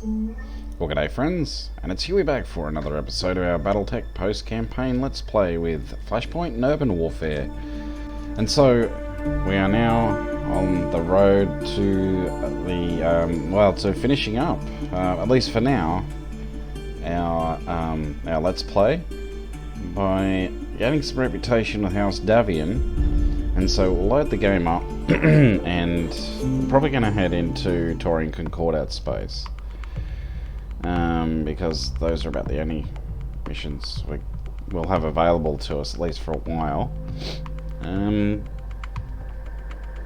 Well, g'day friends, and it's Huey back for another episode of our BattleTech post-campaign Let's Play with Flashpoint and Urban Warfare. And so, we are now on the road to to finishing up, at least for now, our Let's Play by getting some reputation with House Davian. And so we'll load the game up, and we're probably going to head into Taurian Concordat space. Because those are about the only missions we'll have available to us, at least for a while.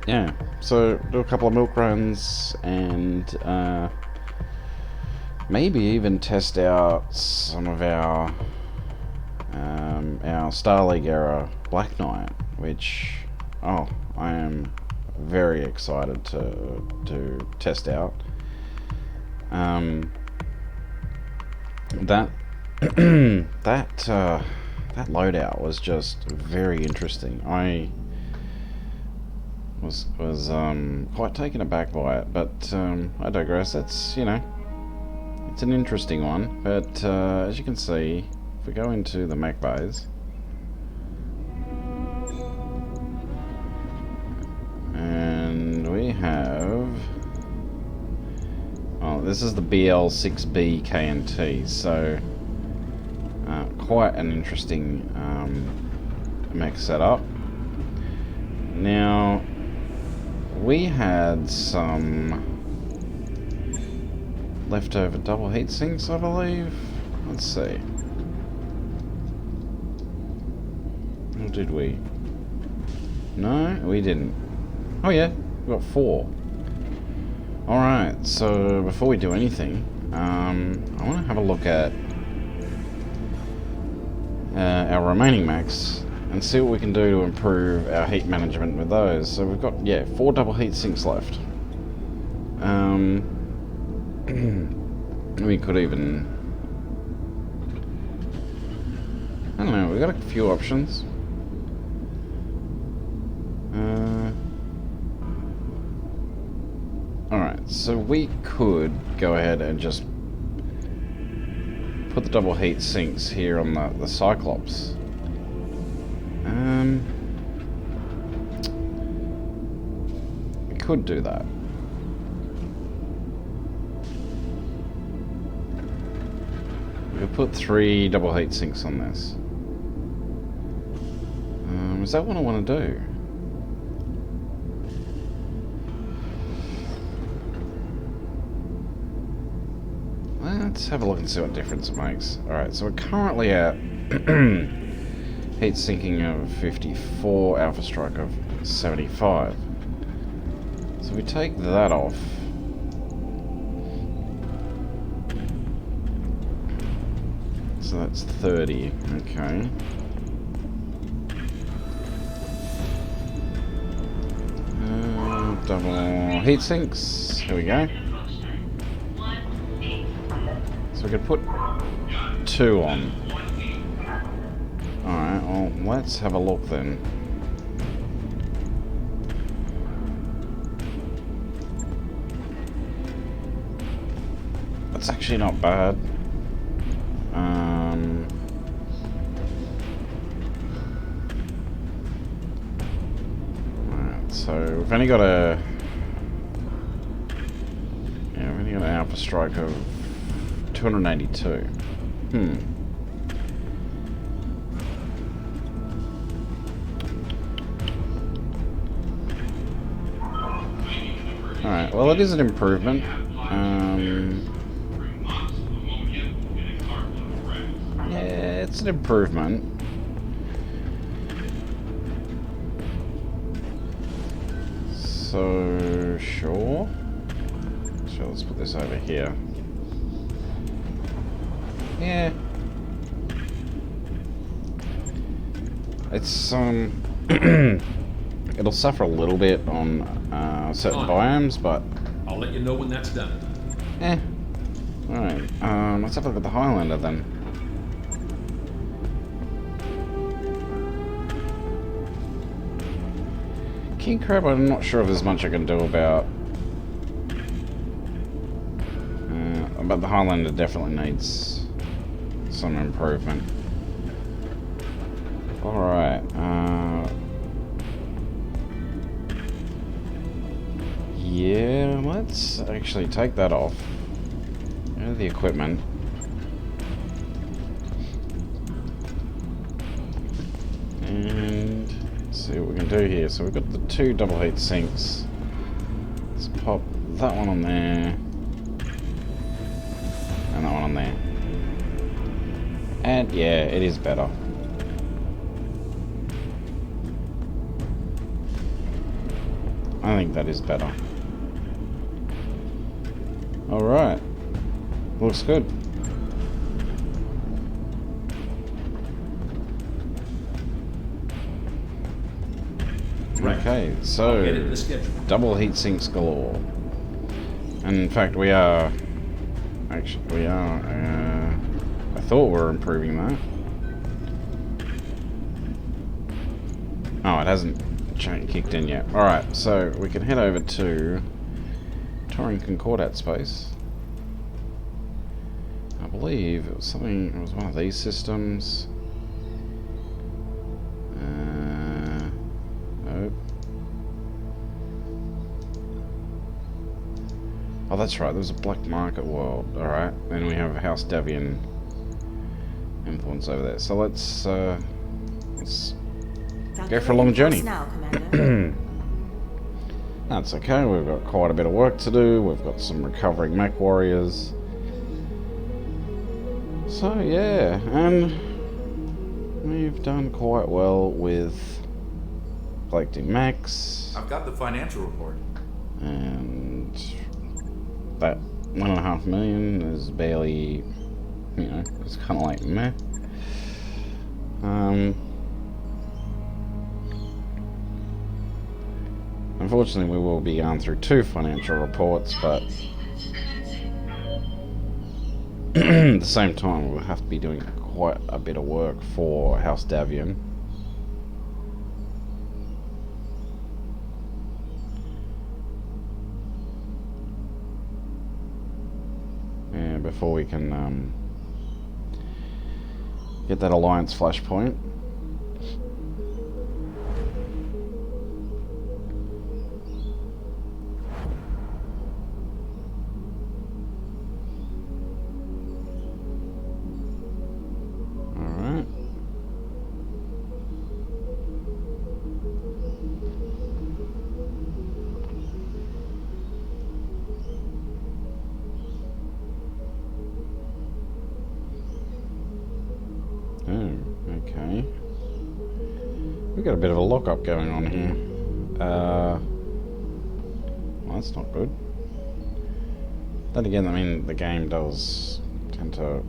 Yeah, so do a couple of milk runs and maybe even test out some of our Star League era Black Knight, which I am very excited to test out. That that loadout was just very interesting. I was quite taken aback by it, but I digress. It's it's an interesting one. But as you can see, if we go into the mech bays, and we have. Oh, this is the BL6B KNT, so quite an interesting mech setup. Now, we had some leftover double heat sinks, I believe. Let's see. Or did we? No, we didn't. Oh yeah, we got 4. Alright, so before we do anything, I want to have a look at our remaining mechs and see what we can do to improve our heat management with those. So we've got, 4 double heat sinks left. We could even... I don't know, we've got a few options. Alright, so we could go ahead and just put the double heat sinks here on the Cyclops. We could do that. We could put 3 double heat sinks on this. Is that what I want to do? Let's have a look and see what difference it makes. Alright, so we're currently at heat sinking of 54, alpha strike of 75. So we take that off. So that's 30, okay. Double heat sinks, here we go. We could put 2 on. Alright, well, let's have a look then. That's actually not bad. Alright, so we've only got we've only got an alpha strike of 282. Alright, well it is an improvement. Yeah, it's an improvement. So, sure. So let's put this over here. Yeah. It's it'll suffer a little bit on certain biomes, but I'll let you know when that's done. Alright, let's have a look at the Highlander then. King Crab, I'm not sure if there's much I can do about but the Highlander definitely needs some improvement. Alright, yeah, let's actually take that off. Go to the equipment. And see what we can do here. So we've got the 2 double heat sinks. Let's pop that one on there. And that one on there. And yeah, it is better. I think that is better. Alright. Looks good. Okay, so double heat sinks galore. And in fact we are I thought we were improving that. Oh, it hasn't kicked in yet. Alright, so we can head over to Touring Concordat space. I believe it was something, it was one of these systems. Nope. Oh, that's right, there was a black market world. Alright, then we have House Davian influence over there. So let's go for a long journey. Now, Commander. That's okay, we've got quite a bit of work to do. We've got some recovering mech warriors. So yeah, and we've done quite well with collecting mechs. I've got the financial report. And that 1.5 million is barely, you know, it's kind of like meh. Unfortunately, we will be going through 2 financial reports, but at the same time, we'll have to be doing quite a bit of work for House Davian. Yeah, before we can get that alliance flashpoint. Okay. We've got a bit of a lockup going on here. Well, that's not good. Then again, I mean, the game does tend to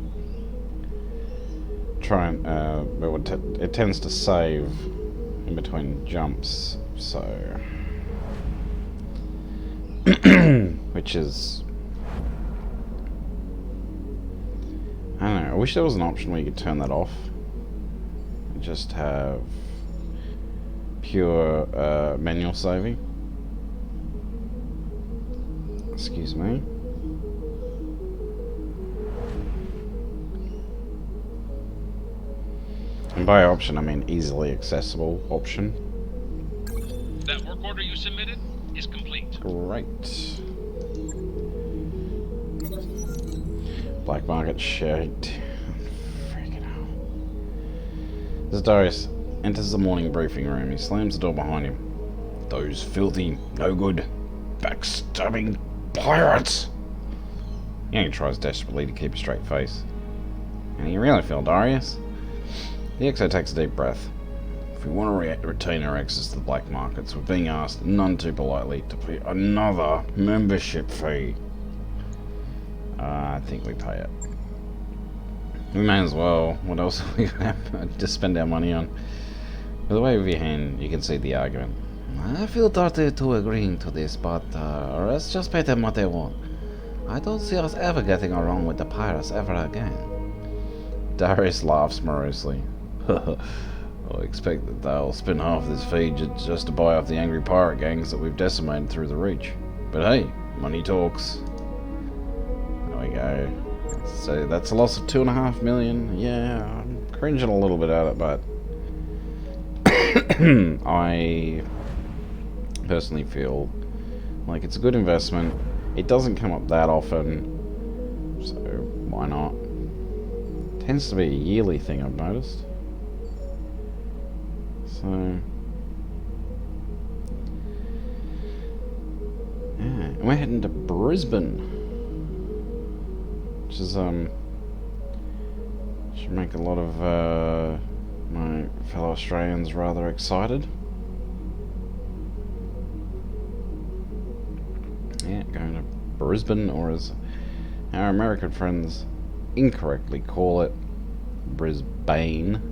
try and, it tends to save in between jumps, so... which is... I don't know, I wish there was an option where you could turn that off. And just have pure manual saving. Excuse me. And by option, I mean easily accessible option. That work order you submitted is complete. Great. Black market shaked. Freaking hell. As Darius enters the morning briefing room, he slams the door behind him. Those filthy, no good, backstabbing pirates! Yang tries desperately to keep a straight face. And you really feel, Darius? The XO takes a deep breath. If we want to retain our access to the black markets, we're being asked, none too politely, to pay another membership fee. I think we pay it. We may as well. What else are we going to have to spend our money on? By the way of your hand, you can see the argument. I feel dirty to agreeing to this, but let's just pay them what they want. I don't see us ever getting along with the pirates ever again. Darius laughs morosely. I expect that they'll spend half this fee just to buy off the angry pirate gangs that we've decimated through the Reach. But hey, money talks. There we go. So that's a loss of 2.5 million. Yeah, I'm cringing a little bit at it, but I personally feel like it's a good investment. It doesn't come up that often, so why not? Tends to be a yearly thing, I've noticed. So yeah, and we're heading to Brisbane, which is should make a lot of my fellow Australians rather excited. Yeah, going to Brisbane, or as our American friends incorrectly call it, Brisbane.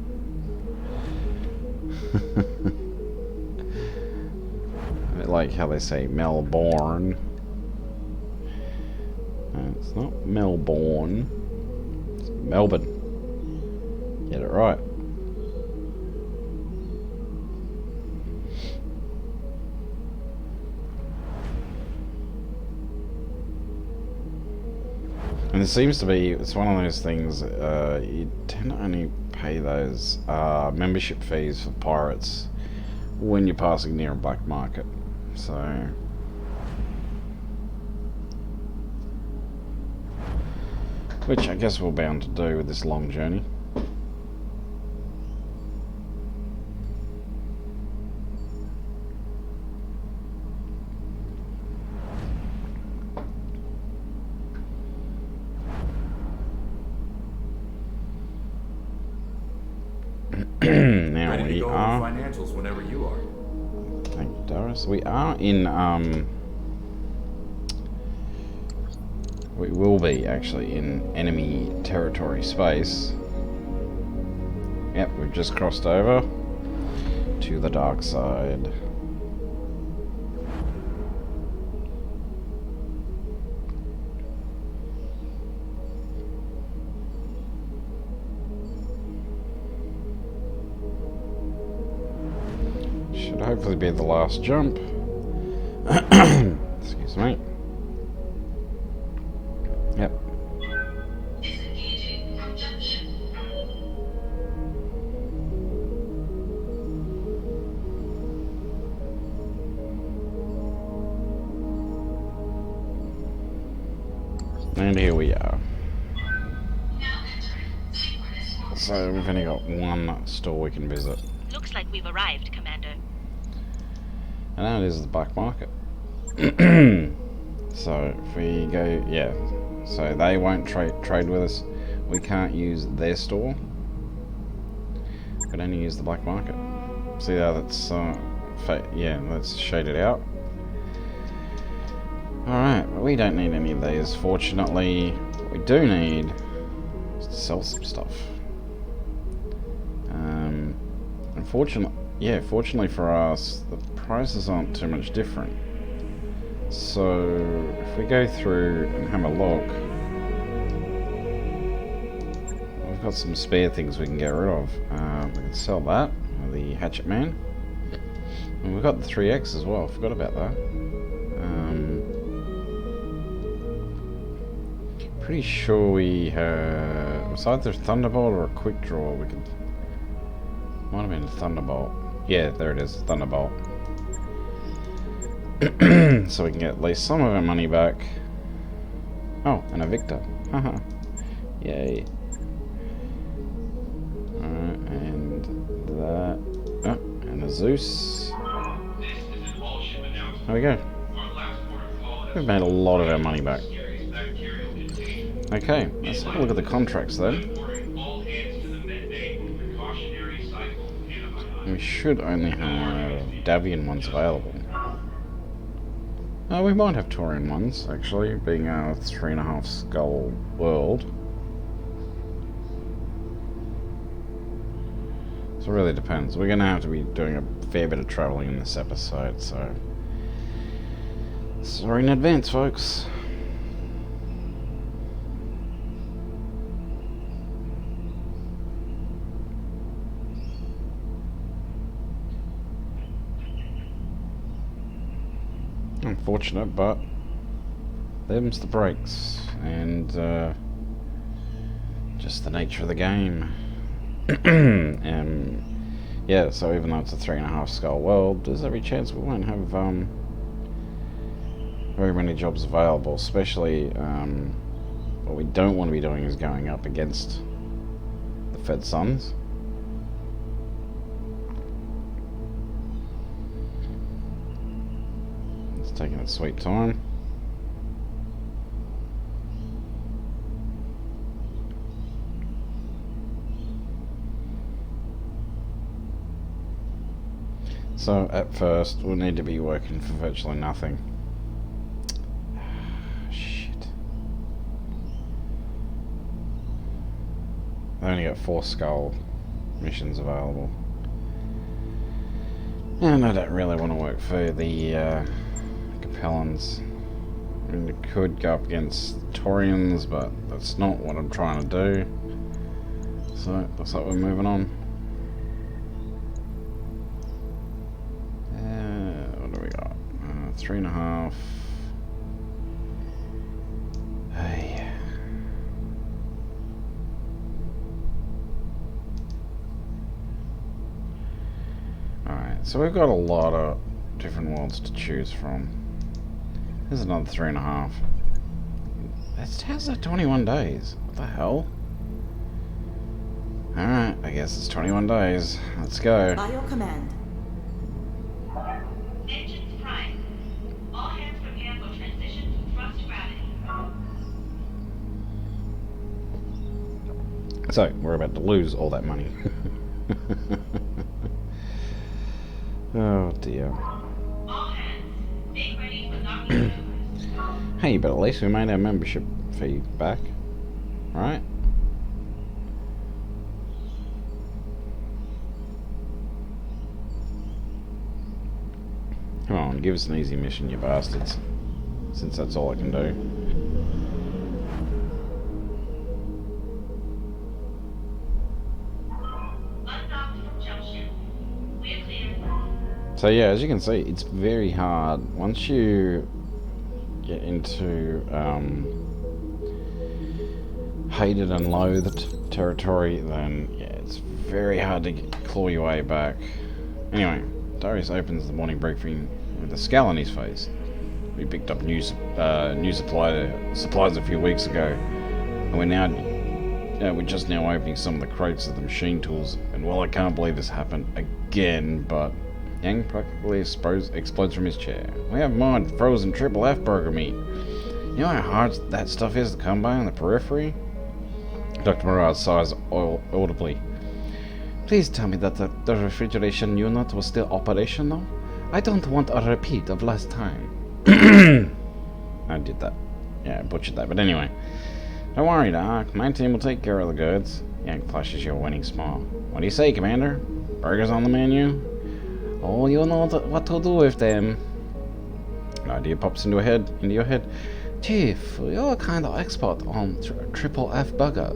A bit like how they say Melbourne. It's not Melbourne, it's Melbourne. Get it right. And it seems to be, it's one of those things, you tend to only pay those membership fees for pirates when you're passing near a black market. So which I guess we're bound to do with this long journey. Now Ready to we go are. over financials whenever you are. Thank you, Doris. We are in we will be actually in enemy territory space. Yep, we've just crossed over to the dark side. Should hopefully be the last jump. Excuse me. Yep. And here we are. So we've only got one store we can visit. Looks like we've arrived, Commander. And that is the black market. So if we go, yeah, so they won't trade with us. We can't use their store. We can only use the black market. See how that's, yeah, that's shaded out. Alright, well, we don't need any of these. Fortunately, what we do need is to sell some stuff. Fortunately for us, the prices aren't too much different. So if we go through and have a look, we've got some spare things we can get rid of. We can sell that, the hatchet man. And we've got the 3X as well, forgot about that. Pretty sure we have, it was either Thunderbolt or a quick draw. We could, might have been Thunderbolt. Yeah, there it is, Thunderbolt. So we can get at least some of our money back. Oh, and a Victor. Haha. Yay. Alright, and that. Oh, and a Zeus. There we go. We've made a lot of our money back. Okay, let's have a look at the contracts then. We should only have Davian ones available. We might have Taurian ones, actually, being a 3.5 skull world. So it really depends. We're going to have to be doing a fair bit of travelling in this episode, so sorry in advance, folks. Unfortunate, but them's the breaks, and just the nature of the game. Yeah, so even though it's a 3.5 skull world, there's every chance we won't have very many jobs available, especially what we don't want to be doing is going up against the Fed Suns. It's taking its sweet time. So at first we'll need to be working for virtually nothing. Shit. I only got 4 skull missions available. And I don't really want to work for the Capellans. I mean, I could go up against Taurians, but that's not what I'm trying to do. So looks like we're moving on. What do we got? 3.5. Hey. Alright, so we've got a lot of different worlds to choose from. There's another 3.5. How's that 21 days? What the hell? Alright, I guess it's 21 days. Let's go. By your command. Engines prime. All hands prepare for transition to thrust gravity. So, we're about to lose all that money. Oh dear. All hands, make ready for knocking maneuvers. Hey, but at least we made our membership fee back. Right? Come on, give us an easy mission, you bastards. Since that's all I can do. Undocked from junction. We're clear. So yeah, as you can see, it's very hard. Once you get into hated and loathed territory, then yeah, it's very hard to claw your way back. Anyway, Darius opens the morning briefing with a scowl on his face. We picked up new supplies a few weeks ago, and we're just now opening some of the crates of the machine tools. And well, I can't believe this happened again, but Yang practically explodes from his chair. We have mod frozen triple F burger meat. You know how hard that stuff is to come by on the periphery? Dr. Mirage sighs audibly. Please tell me that the refrigeration unit was still operational. I don't want a repeat of last time. I did that. Yeah, I butchered that. But anyway. Don't worry, Doc. My team will take care of the goods. Yang flashes you a winning smile. What do you say, Commander? Burgers on the menu? Oh, you know what to do with them. An idea pops into your head. Chief, you're a kind of expert on triple F burger.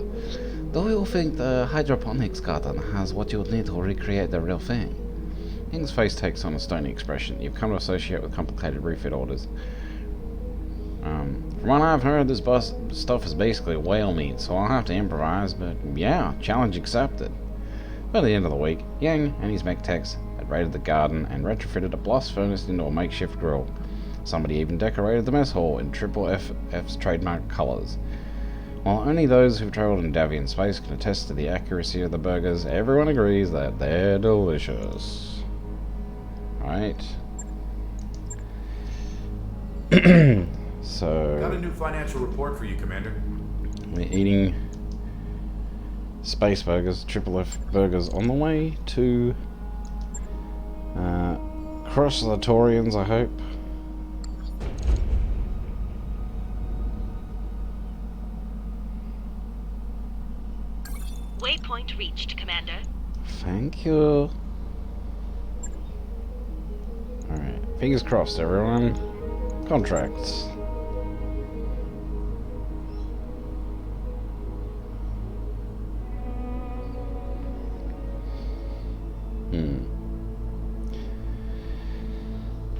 Do you think the hydroponics garden has what you would need to recreate the real thing? Ying's face takes on a stony expression. You've come to associate with complicated refit orders. From what I've heard, this stuff is basically whale meat, so I'll have to improvise, but yeah, challenge accepted. By the end of the week, Yang and his mech techs had raided the garden and retrofitted a blast furnace into a makeshift grill. Somebody even decorated the mess hall in Triple F's trademark colours. While only those who've travelled in Davian space can attest to the accuracy of the burgers, everyone agrees that they're delicious. Right. So Got a new financial report for you, Commander. we're eating space burgers, Triple F burgers, on the way to crush the Taurians, I hope. Waypoint reached, Commander. Thank you. Alright, fingers crossed, everyone. Contracts.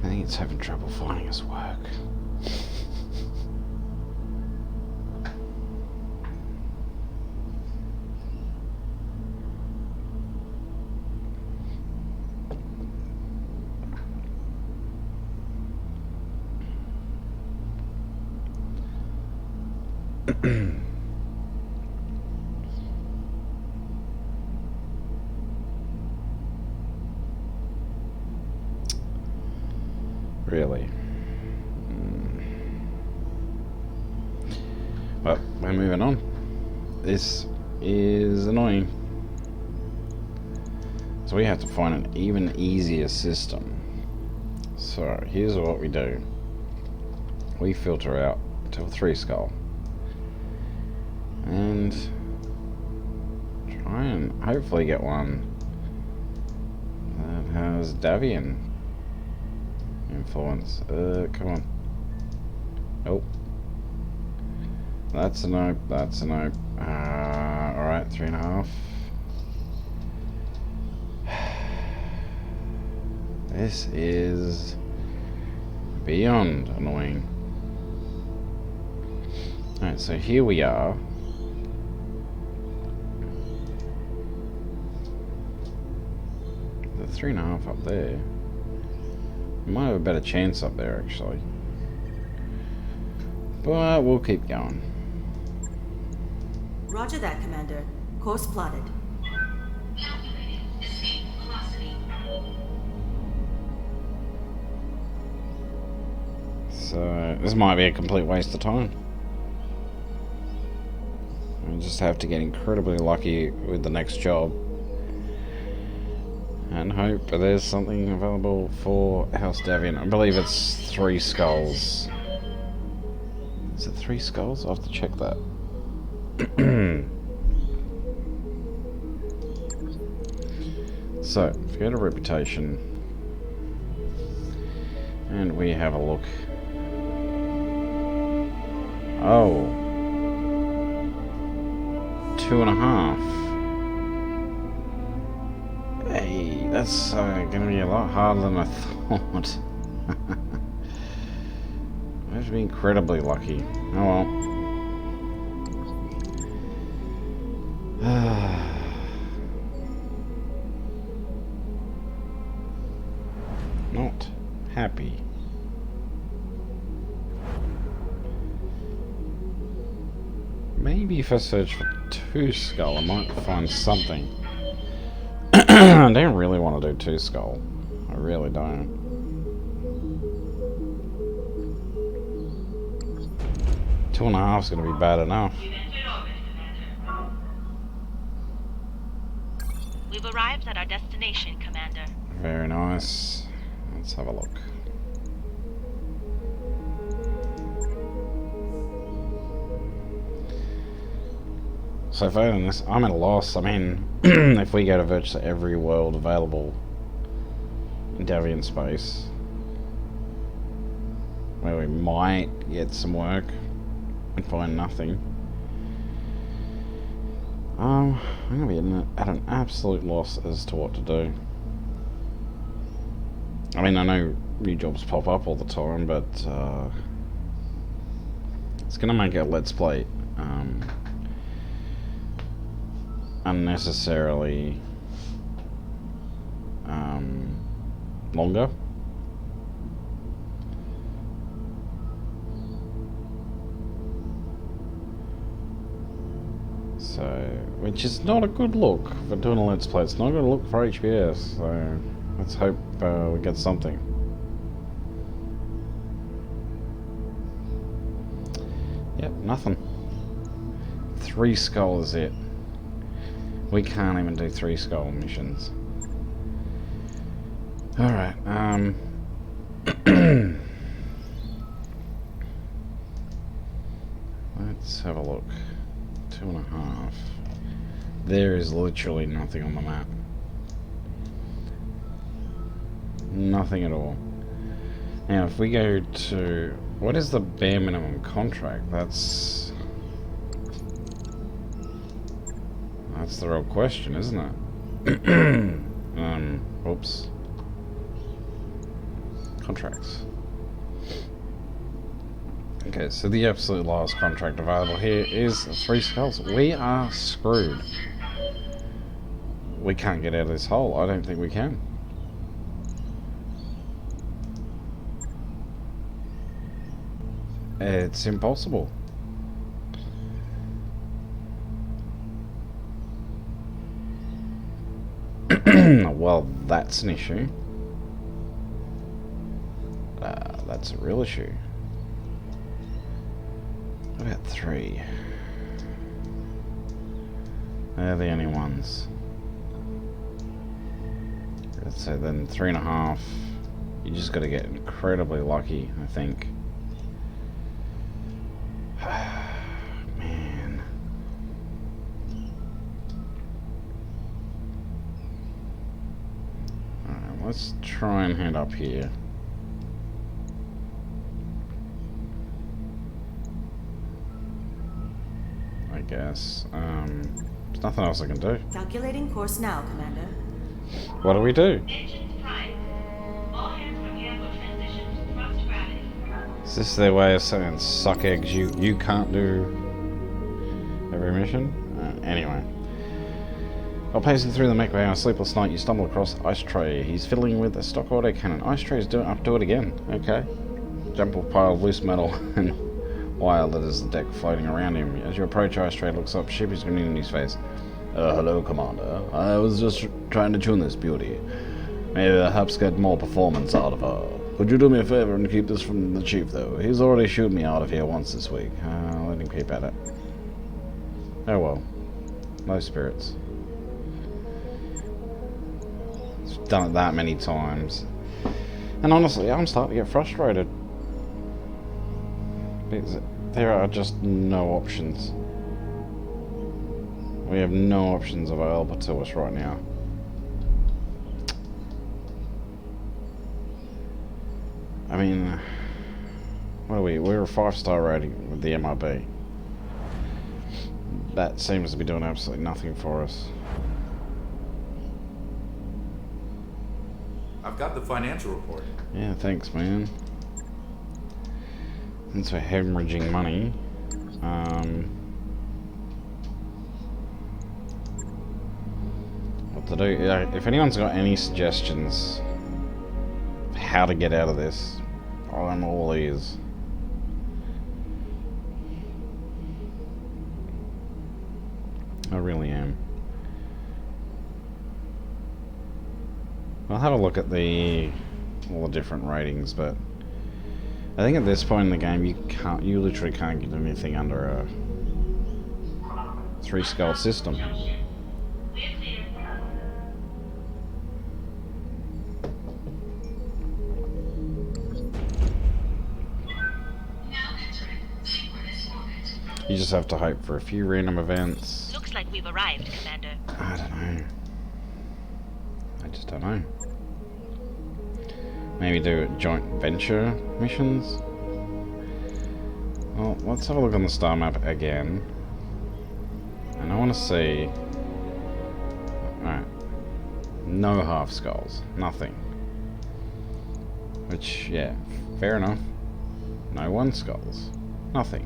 I think it's having trouble finding us work. Really. But we're moving on. This is annoying. So we have to find an even easier system. So here's what we do. We filter out to a 3 skull. And try and hopefully get one that has Davian influence. Come on. Oh. That's a nope, that's a nope. Alright, 3.5. This is beyond annoying. Alright, so here we are. The 3.5 up there. We might have a better chance up there actually. But we'll keep going. Roger that, Commander. Course plotted. Calculated escape velocity. So this might be a complete waste of time. We just have to get incredibly lucky with the next job. And hope there's something available for House Davian. I believe it's 3 skulls. Is it 3 skulls? I'll have to check that. So, if you go to reputation, and we have a look. Oh. 2.5. Hey, that's gonna be a lot harder than I thought. I have to be incredibly lucky. Oh well. Not happy. Maybe if I search for 2 skull, I might find something. I don't really want to do 2 skull. I really don't. Two and a half's gonna be bad enough. We've arrived at our destination, Commander. Very nice. Let's have a look. So failing this, I'm at a loss. I mean, if we go to virtually every world available in Davian space, where we might get some work and find nothing, I'm going to be at an absolute loss as to what to do. I mean, I know new jobs pop up all the time, but it's going to make our Let's Play unnecessarily longer. So, which is not a good look for doing a Let's Play. It's not a good look for HBS, so let's hope we get something. Yep, nothing. 3 skull is it. We can't even do 3 skull missions. Alright, let's have a look. 2.5. There is literally nothing on the map. Nothing at all. Now, if we go to... what is the bare minimum contract? That's the real question, isn't it? Oops. Contracts. Okay, so the absolute last contract available here is 3 skulls. We are screwed. We can't get out of this hole. I don't think we can. It's impossible. Well, that's an issue. That's a real issue. What about 3? They're the only ones. So then 3.5. You just got to get incredibly lucky, I think. Man. Alright, let's try and head up here. I guess. There's nothing else I can do. Calculating course now, Commander. What do we do? Engines prime. All hands prepare for transition to thrust gravity. Is this their way of saying, suck eggs, you can't do every mission? Anyway. While pacing through the mech bay on a sleepless night, you stumble across Ice Tray. He's fiddling with a stock autocannon. Ice Tray is up to it again. Okay. Jump off pile of loose metal and wire litters the deck floating around him. As you approach, Ice Tray looks up, sheepish grinning in his face. Hello, Commander. I was just trying to tune this beauty. Maybe perhaps get more performance out of her. Could you do me a favor and keep this from the Chief, though? He's already shooed me out of here once this week. Let him keep at it. Oh well. No spirits. I've done it that many times. And honestly, I'm starting to get frustrated. Because there are just no options. We have no options available to us right now. I mean, what are we? We're a 5-star rating with the MRB. That seems to be doing absolutely nothing for us. I've got the financial report. Yeah, thanks, man. Since we're hemorrhaging money, what to do? If anyone's got any suggestions of how to get out of this, I'm all ears. I really am. I'll have a look at all the different ratings, but I think at this point in the game you literally can't get anything under a 3-skull system. We're clear. Now entering synchronous orbit. You just have to hope for a few random events. Looks like we've arrived, Commander. I don't know. I just don't know. Maybe do joint venture missions? Well, let's have a look on the star map again. And I want to see... Alright. No half skulls. Nothing. Which, yeah, fair enough. No 1 skulls. Nothing.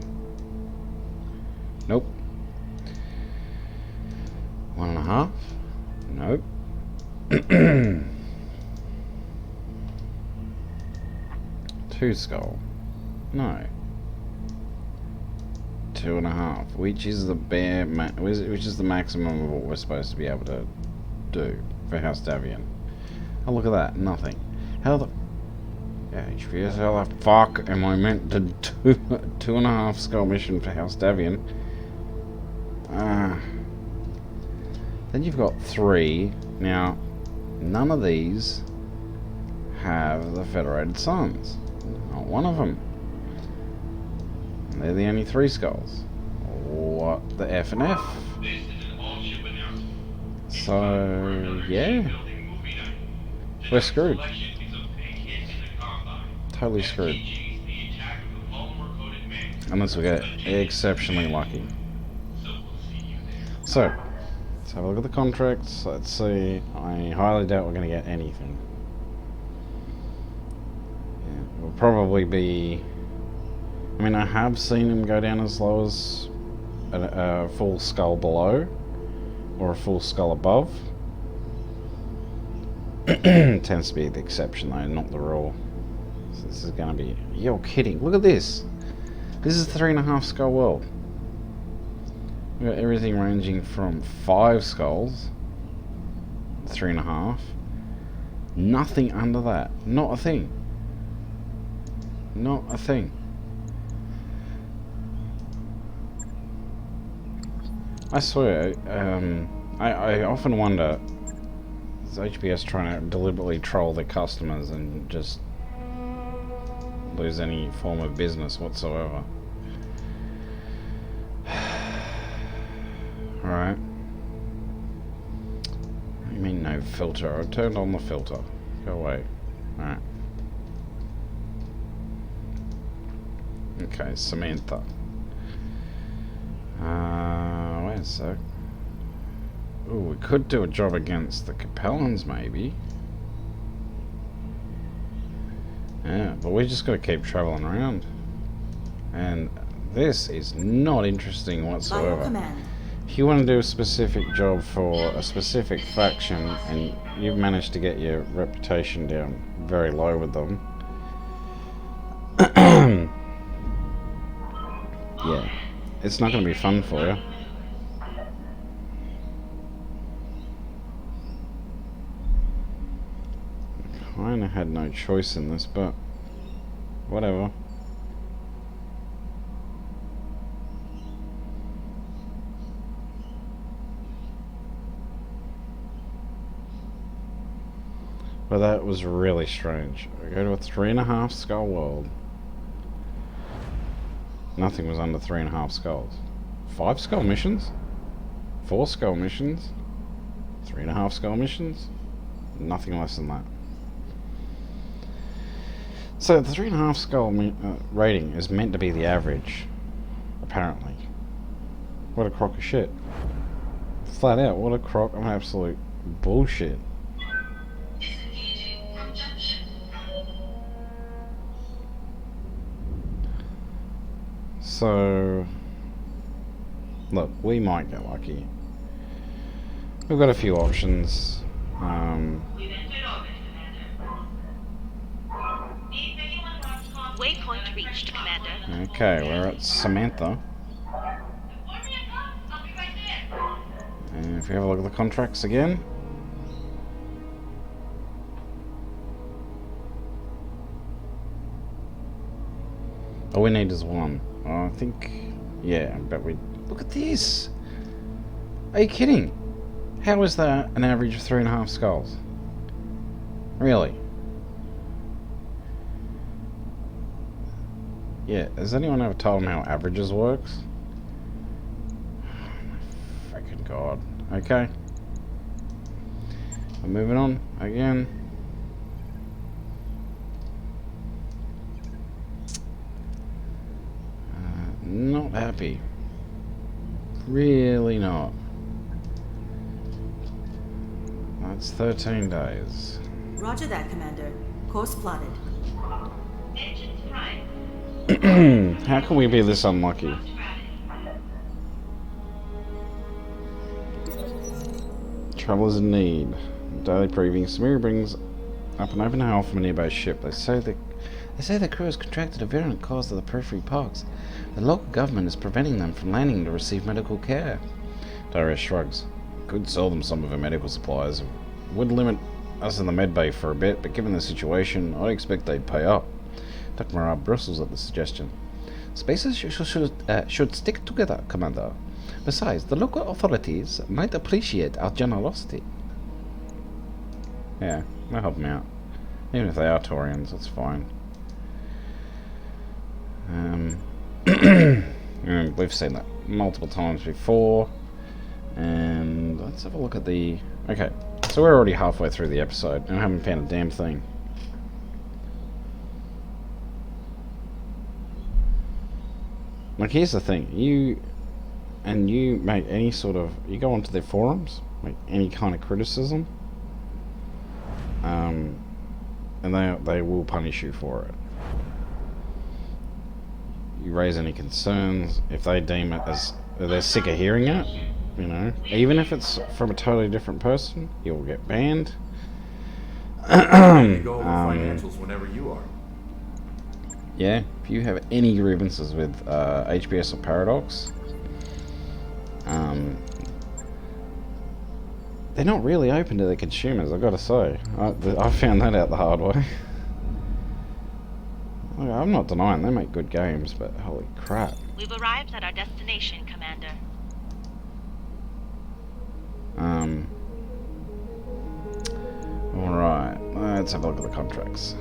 Nope. 1.5? Nope. 2 skull. No. 2.5, which is the which is the maximum of what we're supposed to be able to do for House Davian. Oh, look at that, nothing. How the HPS, how the fuck am I meant to do a 2.5 skull mission for House Davian? Then you've got 3. Now, none of these have the Federated Suns. Not one of them. They're the only 3 skulls. What the F and F? So, yeah. We're screwed. Totally screwed. Unless we get exceptionally lucky. So, let's have a look at the contracts. Let's see. I highly doubt we're going to get anything. Yeah, we'll probably be... I mean, I have seen him go down as low as a full skull below, or a full skull above. Tends to be the exception though, not the rule. So this is going to be... You're kidding. Look at this. This is 3.5 skull world. We've got everything ranging from 5 skulls 3.5. Nothing under that. Not a thing. Not a thing. I swear, I often wonder, is HBS trying to deliberately troll their customers and just lose any form of business whatsoever? Alright. What do you mean no filter? I turned on the filter. Go away. Alright. Okay, Samantha. Wait a sec. Ooh, we could do a job against the Capellans, maybe. Yeah, but we just gotta keep traveling around. And this is not interesting Vital whatsoever. command. If you want to do a specific job for a specific faction, and you've managed to get your reputation down very low with them, yeah, it's not going to be fun for you. Kinda had no choice in this, but whatever. But that was really strange. I go to a 3.5 skull world. Nothing was under 3.5 skulls. 5 skull missions? 4 skull missions? 3.5 skull missions? Nothing less than that. So the 3.5 skull rating is meant to be the average, apparently. What a crock of shit. Flat out, what a crock of absolute bullshit. So, look, we might get lucky. We've got a few options. We've entered orbit, Commander. If anyone wants contact, Waypoint reached, Commander. Okay, we're at Samantha. report me at once. I'll be right there. And if we have a look at the contracts again. All we need is one. I think, yeah, but we... Look at this! Are you kidding? How is that an average of 3.5 skulls? Really? Yeah, has anyone ever told them how averages works? Oh my freaking god. Okay. We're moving on again. Not happy. Really not. That's 13 days. Roger that, Commander. Course plotted. Engines prime. How can we be this unlucky? Thrust gravity. Travelers in need. Daily briefing. Samira brings up an open hail from a nearby ship. They say the crew has contracted a virulent cause of the periphery pox. The local government is preventing them from landing to receive medical care. Darius shrugs. Could sell them some of our medical supplies. It would limit us in the medbay for a bit, but given the situation, I expect they'd pay up. Dr. Marab bristles at the suggestion. Spaces should stick together, Commander. Besides, the local authorities might appreciate our generosity. Yeah, we'll help them out. Even if they are Taurians, that's fine. And we've seen that multiple times before. And let's have a look at the... Okay, so we're already halfway through the episode and I haven't found a damn thing. Like, here's the thing. You make any sort of... You go onto their forums, make any kind of criticism, and they will punish you for it. You raise any concerns, if they deem it as they're sick of hearing it, you know, even if it's from a totally different person, you'll get banned. You go over financials whenever you are. Yeah, if you have any grievances with HBS or they're not really open to the consumers, I've got to say. I found that out the hard way. I'm not denying they make good games, but holy crap. We've arrived at our destination, Commander. Alright, let's have a look at the contracts.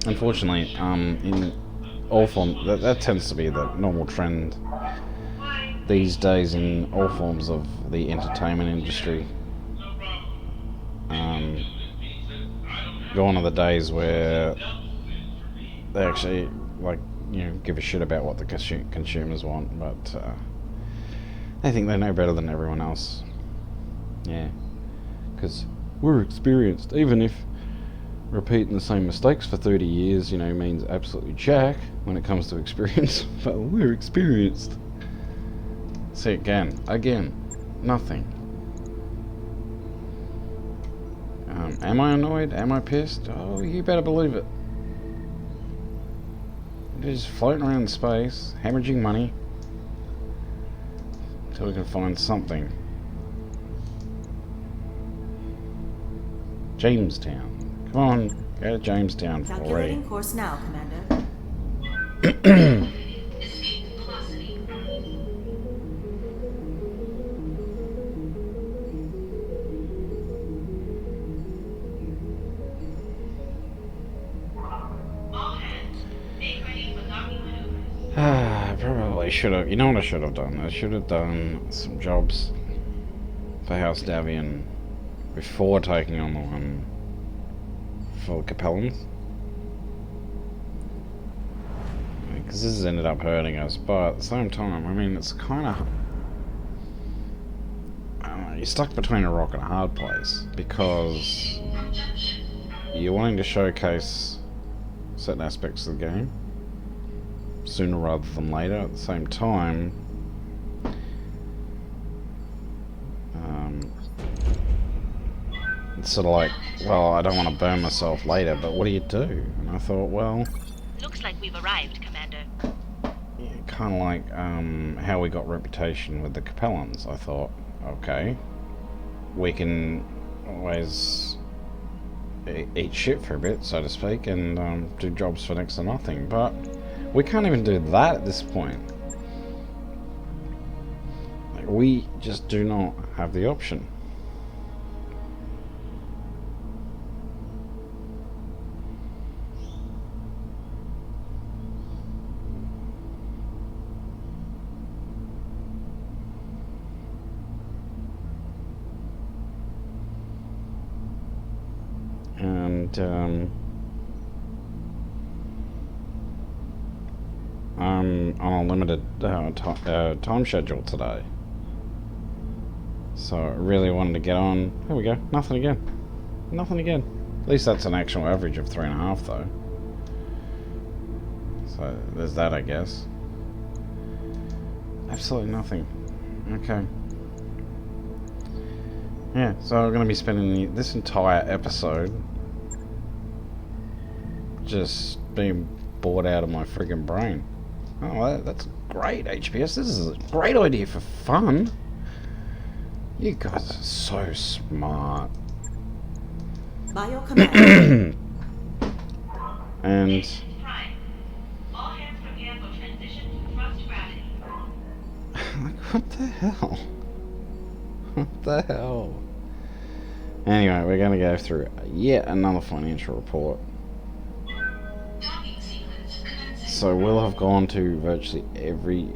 Unfortunately, in all forms, that tends to be the normal trend these days in all forms of the entertainment industry. Gone are the days where they actually, like, you know, give a shit about what the consumers want, but they think they know better than everyone else. Yeah, because we're experienced, even if repeating the same mistakes for 30 years, you know, means absolutely jack when it comes to experience, but we're experienced. See, again, nothing. Am I annoyed? Am I pissed? Oh, you better believe it. They're just floating around in space, hemorrhaging money, until we can find something. Jamestown. Come on, go to Jamestown already. Calculating course now, Commander. Escape velocity. All hands, make ready for docking maneuvers. I probably should have. You know what I should have done? I should have done some jobs for House Davian before taking on the one for Capellans. Because this has ended up hurting us, but at the same time, I mean, it's kind of... I don't know, you're stuck between a rock and a hard place, because you're wanting to showcase certain aspects of the game sooner rather than later. At the same time, it's sort of like, well, I don't want to burn myself later, but what do you do? And I thought, well, Looks like we've arrived, Commander. yeah, kind of like how we got reputation with the Capellans. I thought, okay, we can always eat shit for a bit, so to speak, and do jobs for next to nothing, but we can't even do that at this point. Like, we just do not have the option. And I'm on a limited time schedule today, so I really wanted to get on. Here we go. Nothing again. Nothing again. At least that's an actual average of 3.5 though. So there's that, I guess. Absolutely nothing. Okay. Yeah, so I'm going to be spending this entire episode just being bored out of my friggin' brain. Oh, that's great, HPS. This is a great idea for fun. You guys are so smart. By your command. And Prime. All hands prepare for transition to thrust gravity. like, what the hell? What the hell? Anyway, we're going to go through yet another financial report. Docking sequence commencing. So we'll have gone to virtually every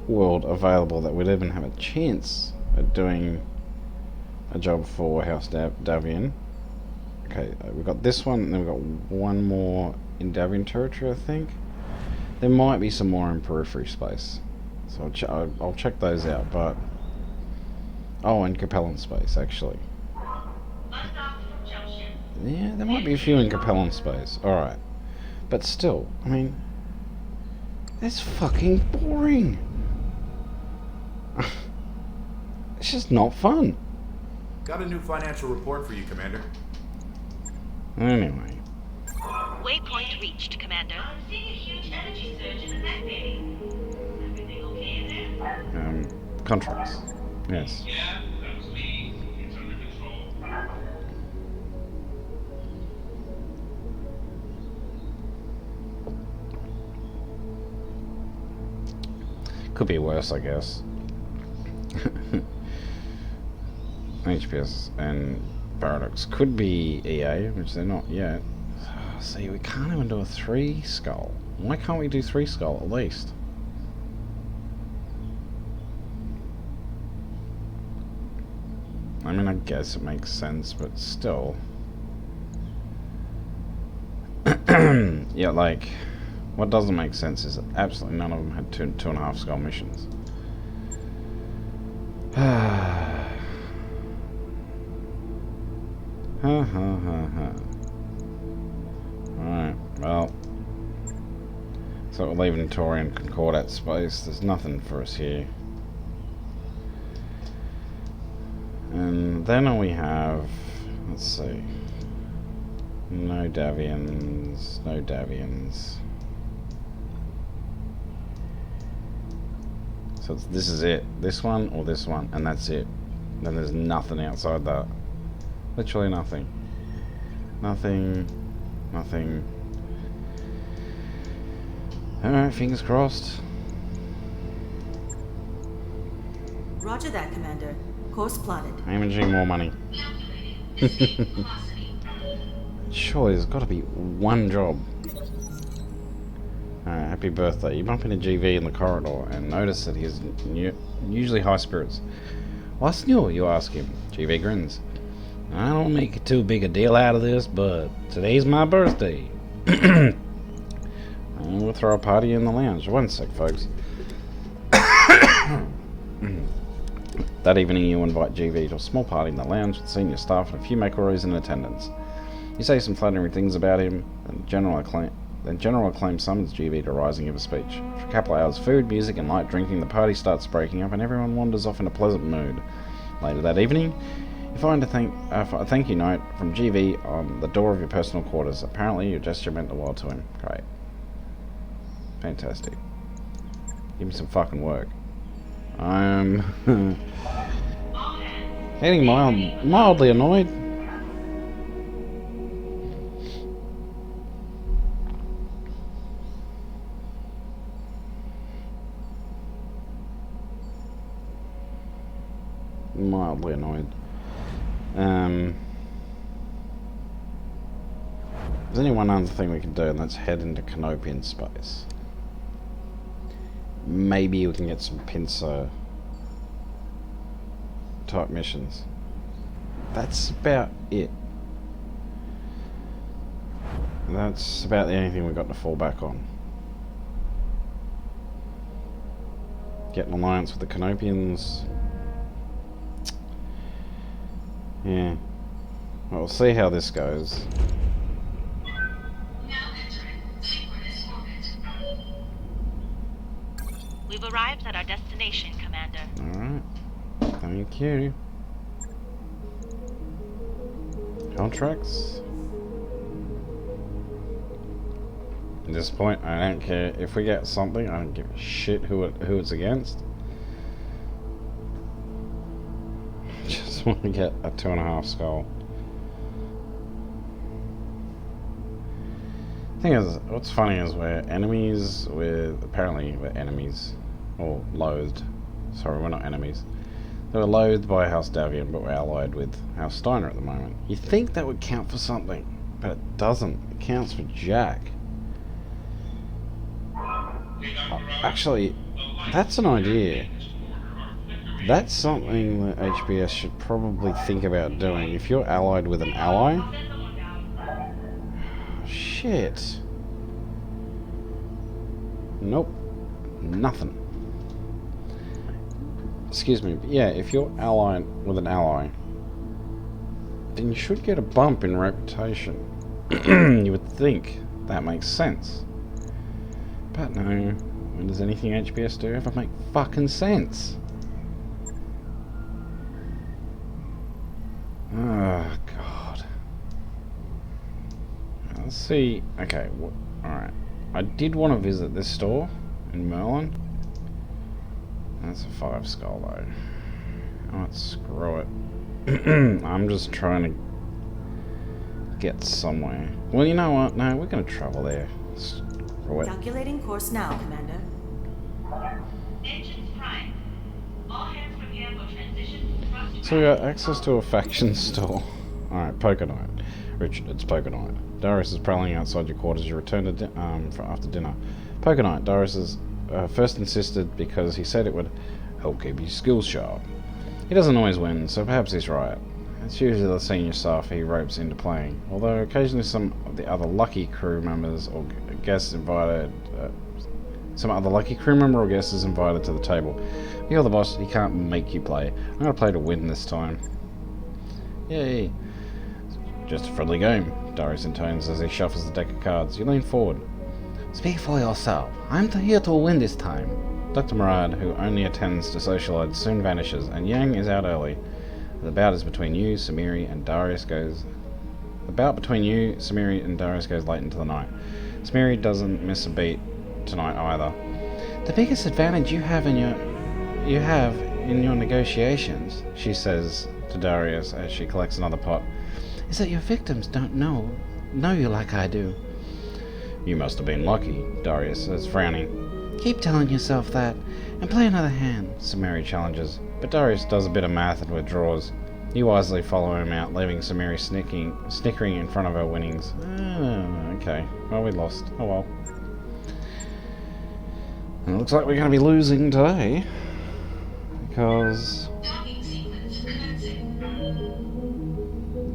world available that we'd even have a chance at doing a job for House Davian. Okay, we've got this one, and then we've got one more in Davian territory, I think. There might be some more in periphery space, so I'll check those out, but... Oh, and Capellan space, actually. Undock from junction. Yeah, there might be a few in Capellan space. Alright. But still, I mean... It's fucking boring. It's just not fun. Got a new financial report for you, Commander. Anyway. Waypoint reached, Commander. I'm seeing a huge energy surge in the mech bay. Everything okay in there? Contracts. Yes. Yeah, that was me. It's under control. Could be worse, I guess. HPS and Paradox could be EA, which they're not yet. See, we can't even do a 3 skull. Why can't we do 3 skull at least? I mean, I guess it makes sense, but still. Yeah, like, what doesn't make sense is that absolutely none of them had 2.5 skull missions. Alright, well. So we're leaving Taurian Concordat space. There's nothing for us here. And then we have, let's see, no Davians, no Davians. So this is it, this one or this one, and that's it. Then there's nothing outside that. Literally nothing. Nothing, nothing. Alright, fingers crossed. Roger that, Commander. Course plotted. Imaging more money. Surely there's got to be one job. Happy birthday. You bump into GV in the corridor and notice that he's usually high spirits. What's new, you ask him. GV grins. I don't make too big a deal out of this, but today's my birthday. We'll throw a party in the lounge. One sec, folks. That evening you invite GV to a small party in the lounge with senior staff and a few McElroys in attendance. You say some flattering things about him, and General Acclaim summons GV to rise and give a speech. For a couple of hours, food, music and light drinking, the party starts breaking up and everyone wanders off in a pleasant mood. Later that evening, you find a thank you note from GV on the door of your personal quarters. Apparently your gesture meant the world to him. Great. Fantastic. Give me some fucking work. I'm getting mildly annoyed. Mildly annoyed. There's only one other thing we can do, and that's head into Canopian space. Maybe we can get some pincer type missions. That's about it. That's about the only thing we've got to fall back on. Get an alliance with the Canopians. Yeah. Well, we'll see how this goes. We've arrived at our destination, Commander. Alright. Thank you. Contracts? At this point, I don't care. If we get something, I don't give a shit who it's against. Just want to get a 2.5 skull. Thing is, what's funny is we're enemies with, apparently we're enemies, or loathed. Sorry, we're not enemies. They were loathed by House Davian, but we're allied with House Steiner at the moment. You think that would count for something, but it doesn't. It counts for Jack. Actually, that's an idea. That's something that HBS should probably think about doing. If you're allied with an ally... Shit. Nope. Nothing. Excuse me, but yeah, if you're allied with an ally, then you should get a bump in reputation. You would think that makes sense. But no, when does anything HBS do ever make fucking sense? Oh, God. let's see. Okay, alright. I did want to visit this store in Merlin. That's a 5 skull though. Oh, screw it. I'm just trying to get somewhere. Well, you know what? No, we're going to travel there. Screw it. Calculating course now, Commander. Engines prime. All hands prepare for transition. Thrust So we got access to a faction store. Alright, poker night. Richard, it's poker night. Darius is prowling outside your quarters. You return to for after dinner. Poker night. Darius is first insisted because he said it would help keep your skills sharp. He doesn't always win, so perhaps he's right. It's usually the senior staff he ropes into playing, although occasionally some of the other lucky crew members or guests invited. Some other lucky crew member or guest is invited to the table. You're the boss. He can't make you play. I'm gonna play to win this time. Yay! Just a friendly game, Darius intones as he shuffles the deck of cards. You lean forward. Speak for yourself. I'm here to win this time. Dr. Murad, who only attends to socialites, soon vanishes, and Yang is out early. The bout is between you, Samiri, and Darius goes. The bout between you, Samiri, and Darius goes late into the night. Samiri doesn't miss a beat tonight either. The biggest advantage you have in your negotiations, she says to Darius as she collects another pot, is that your victims don't know you like I do. You must have been lucky, Darius says, frowning. Keep telling yourself that, and play another hand, Samiri challenges, but Darius does a bit of math and withdraws. You wisely follow him out, leaving Samiri snickering in front of her winnings. Okay, well, we lost. Oh well. And it looks like we're going to be losing today, because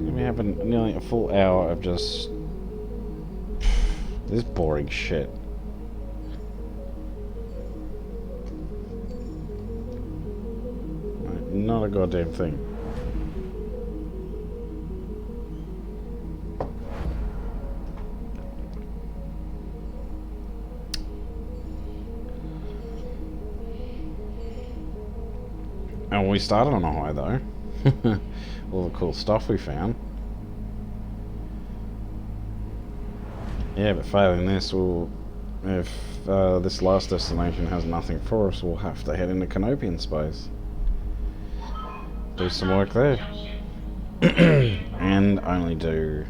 we have nearly a full hour of just this boring shit. Not a goddamn thing. And we started on a high though. All the cool stuff we found. Yeah, but failing this, if this last destination has nothing for us, we'll have to head into Canopian space. Do some work there. And only do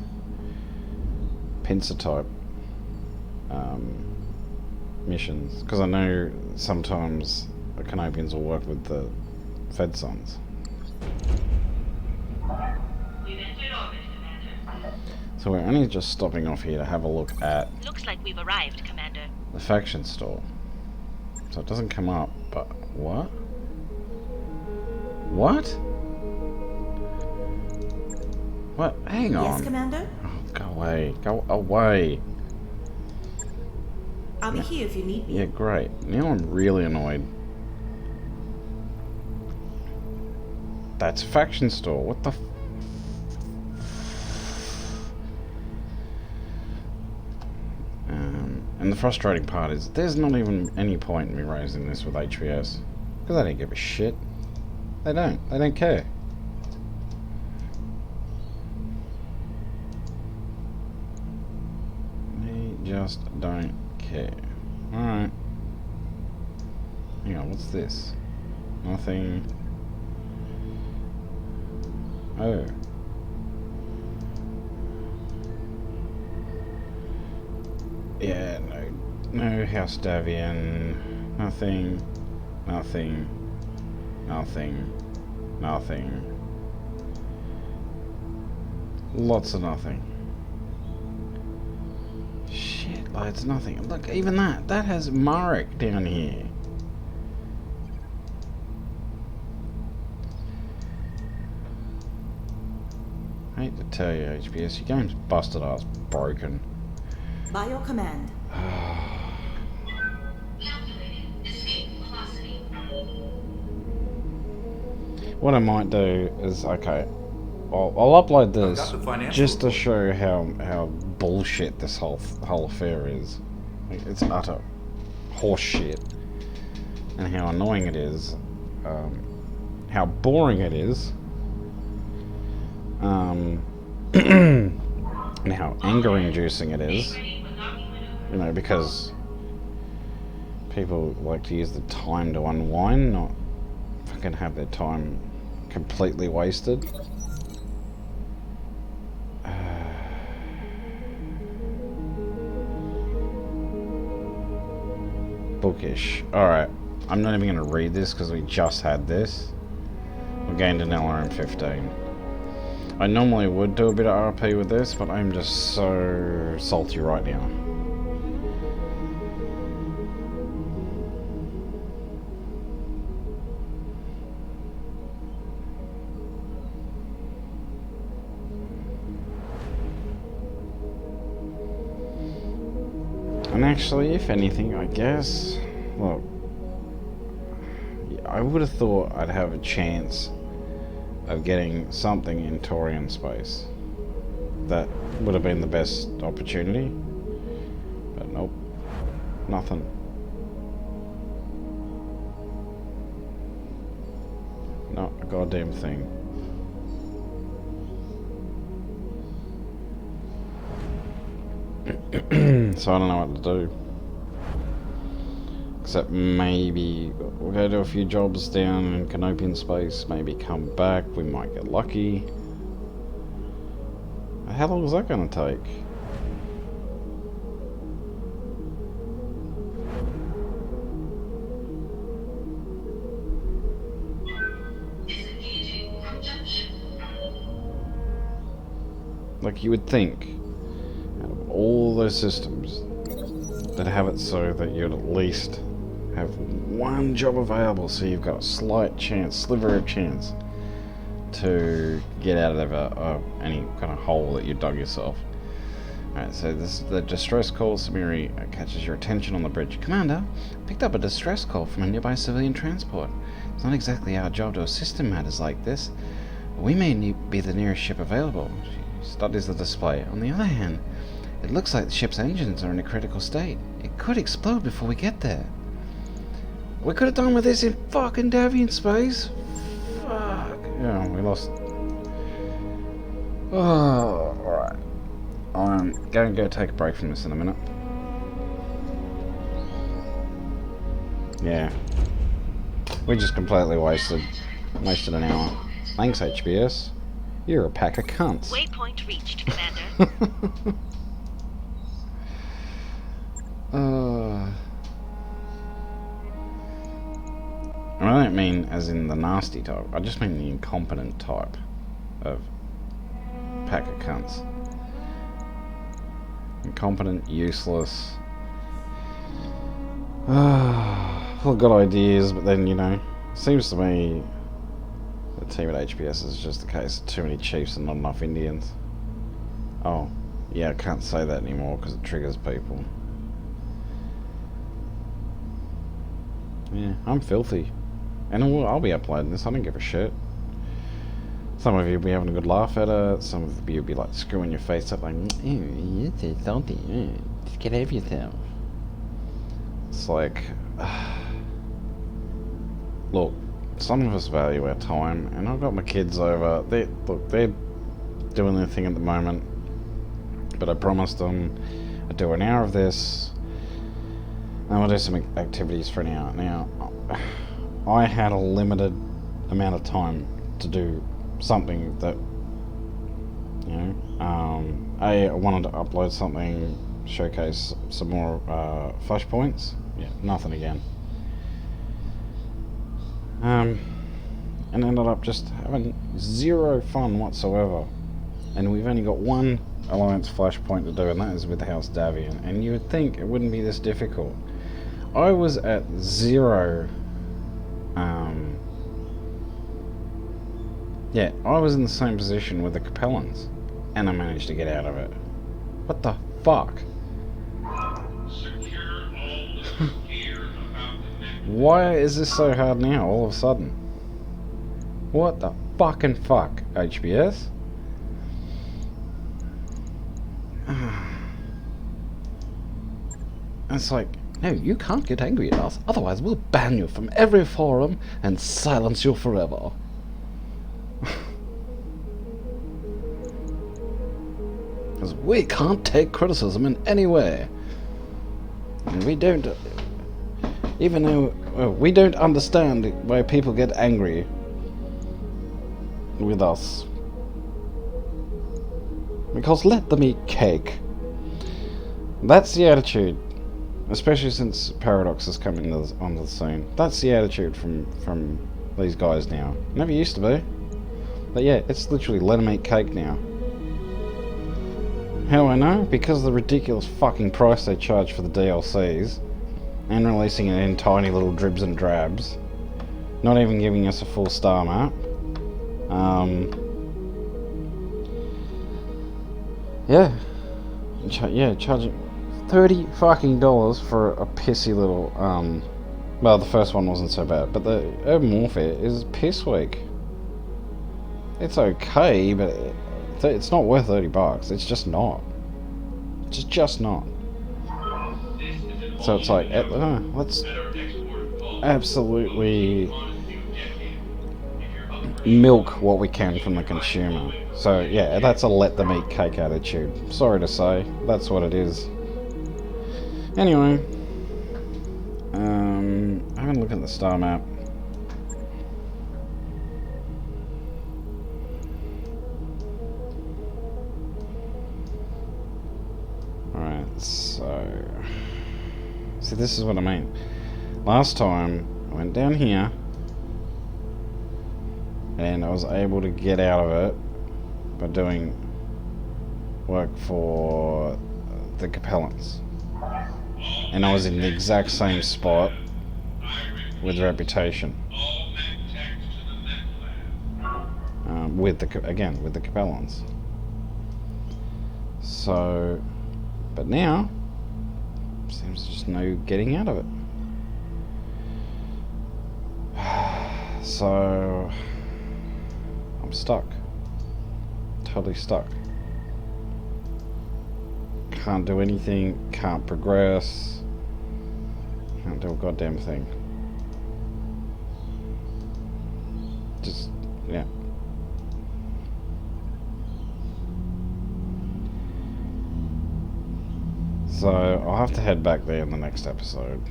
pincer type missions. Because I know sometimes the Canopians will work with the Fed Sons. So we're only just stopping off here to have a look at... Looks like we've arrived, Commander. the faction store. So it doesn't come up, but what? What? What? Hang on. Yes, Commander? Oh, go away. Go away. I'll be here if you need me. Yeah, great. Now I'm really annoyed. That's a faction store. What the and the frustrating part is there's not even any point in me raising this with HVS. Because they don't give a shit. They don't. They don't care. They just don't care. Alright. Hang on, what's this? Nothing. Oh. Yeah, no House Davian. Nothing. Nothing. Nothing. Nothing. Lots of nothing. Shit, like it's nothing. Look, even that has Marek down here. I hate to tell you, HBS, your game's busted ass broken. By your command. What I might do is, okay, I'll upload this just to show how bullshit this whole affair is. Like, it's utter horse shit, and how annoying it is, how boring it is, and how anger-inducing it is. You know, because people like to use the time to unwind, not fucking have their time completely wasted. Bookish. Alright, I'm not even going to read this because we just had this. We gained an LRM-15. I normally would do a bit of RP with this, but I'm just so salty right now. And actually, if anything, I guess, look, I would have thought I'd have a chance of getting something in Taurian space. That would have been the best opportunity. But nope, nothing. Not a goddamn thing. So I don't know what to do. Except maybe we'll go do a few jobs down in Canopian space, maybe come back, we might get lucky. How long is that going to take? Like you would think, out of all those systems, that have it so that you'd at least have one job available, so you've got a slight chance, sliver of chance, to get out of any kind of hole that you dug yourself. Alright, so this is the distress call. Samiri catches your attention on the bridge. Commander, picked up a distress call from a nearby civilian transport. It's not exactly our job to assist in matters like this. We may be the nearest ship available. She studies the display. On the other hand, it looks like the ship's engines are in a critical state. It could explode before we get there. We could have done with this in fucking Davian space. Fuck. Yeah, we lost. Oh, alright. I'm going to go take a break from this in a minute. Yeah. We just completely wasted an hour. Thanks, HBS. You're a pack of cunts. Waypoint reached, Commander. I don't mean as in the nasty type, I just mean the incompetent type of pack of cunts. Incompetent, useless, full of good ideas, but then, you know, seems to me the team at HPS is just a case of too many chiefs and not enough Indians. Oh, yeah, I can't say that anymore because it triggers people. Yeah, I'm filthy. And I'll be uploading this, I don't give a shit. Some of you will be having a good laugh at it, some of you will be like screwing your face up like, you're so salty, just get over yourself. It's like, look, some of us value our time, and I've got my kids over, they're doing their thing at the moment, but I promised them I'd do an hour of this, and we'll do some activities for an hour. Now, I had a limited amount of time to do something that, you know, I wanted to upload something, showcase some more Flashpoints. Yeah, nothing again. And ended up just having zero fun whatsoever. And we've only got one Alliance Flashpoint to do, and that is with the House Davian. And you would think it wouldn't be this difficult. I was at zero. Yeah, I was in the same position with the Capellans, and I managed to get out of it. What the fuck? Secure all the gear about the neck. Why is this so hard now, all of a sudden? What the fucking fuck, HBS? It's like, no, you can't get angry at us, otherwise we'll ban you from every forum and silence you forever. Because We can't take criticism in any way. And we don't... Even though... we don't understand why people get angry with us. Because let them eat cake. That's the attitude. Especially since Paradox is coming onto the scene. That's the attitude from these guys now. Never used to be. But yeah, it's literally let them eat cake now. How do I know? Because of the ridiculous fucking price they charge for the DLCs. And releasing it in tiny little dribs and drabs. Not even giving us a full star map. Charging $30 fucking for a pissy little, well, the first one wasn't so bad, but the Urban Warfare is piss weak. It's okay, but it's not worth $30. It's just not. It's just not. So it's like, let's absolutely milk what we can from the consumer. So yeah, that's a let them eat cake attitude. Sorry to say, that's what it is. Anyway, having a look at the star map. Alright, so... See, this is what I mean. Last time, I went down here, and I was able to get out of it by doing work for the Capellans. And I was in the exact same spot with Reputation. With the Capellans. So, but now, seems just no getting out of it. So, I'm stuck. Totally stuck. Can't do anything, can't progress, can't do a goddamn thing. Just, yeah. So, I'll have to head back there in the next episode.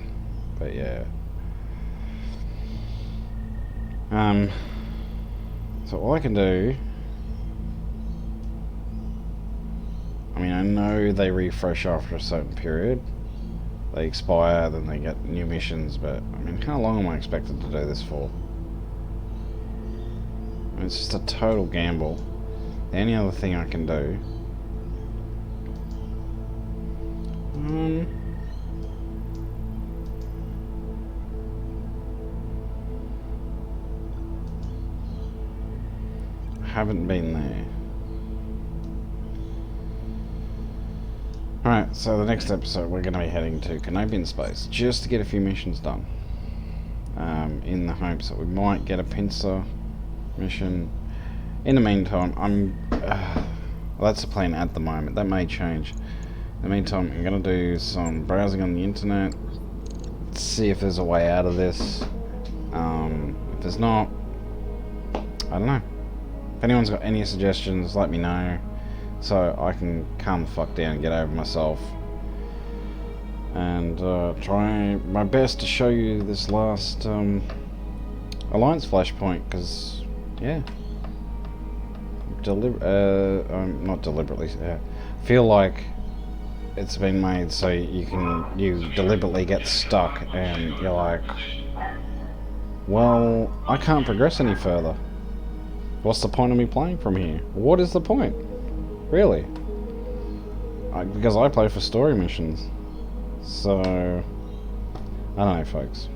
But yeah. So all I can do... I mean, I know they refresh after a certain period. They expire, then they get new missions, but I mean, how long am I expected to do this for? I mean, it's just a total gamble. Any other thing I can do... haven't been there. Alright, so the next episode we're going to be heading to Canopian Space just to get a few missions done. In the hopes that we might get a pincer mission. In the meantime, well, that's the plan at the moment. That may change. In the meantime, I'm going to do some browsing on the internet, see if there's a way out of this. If there's not, I don't know. If anyone's got any suggestions, let me know, so I can calm the fuck down and get over myself. And try my best to show you this last Alliance Flashpoint, because, yeah. Not deliberately, feel like it's been made so you deliberately get stuck and you're like, well, I can't progress any further. What's the point of me playing from here? What is the point? Really? Because I play for story missions. So, I don't know, folks.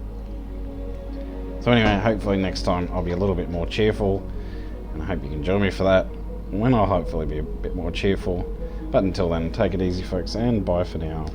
So anyway, hopefully next time I'll be a little bit more cheerful, and I hope you can join me for that, when I'll hopefully be a bit more cheerful. But until then, take it easy, folks, and bye for now.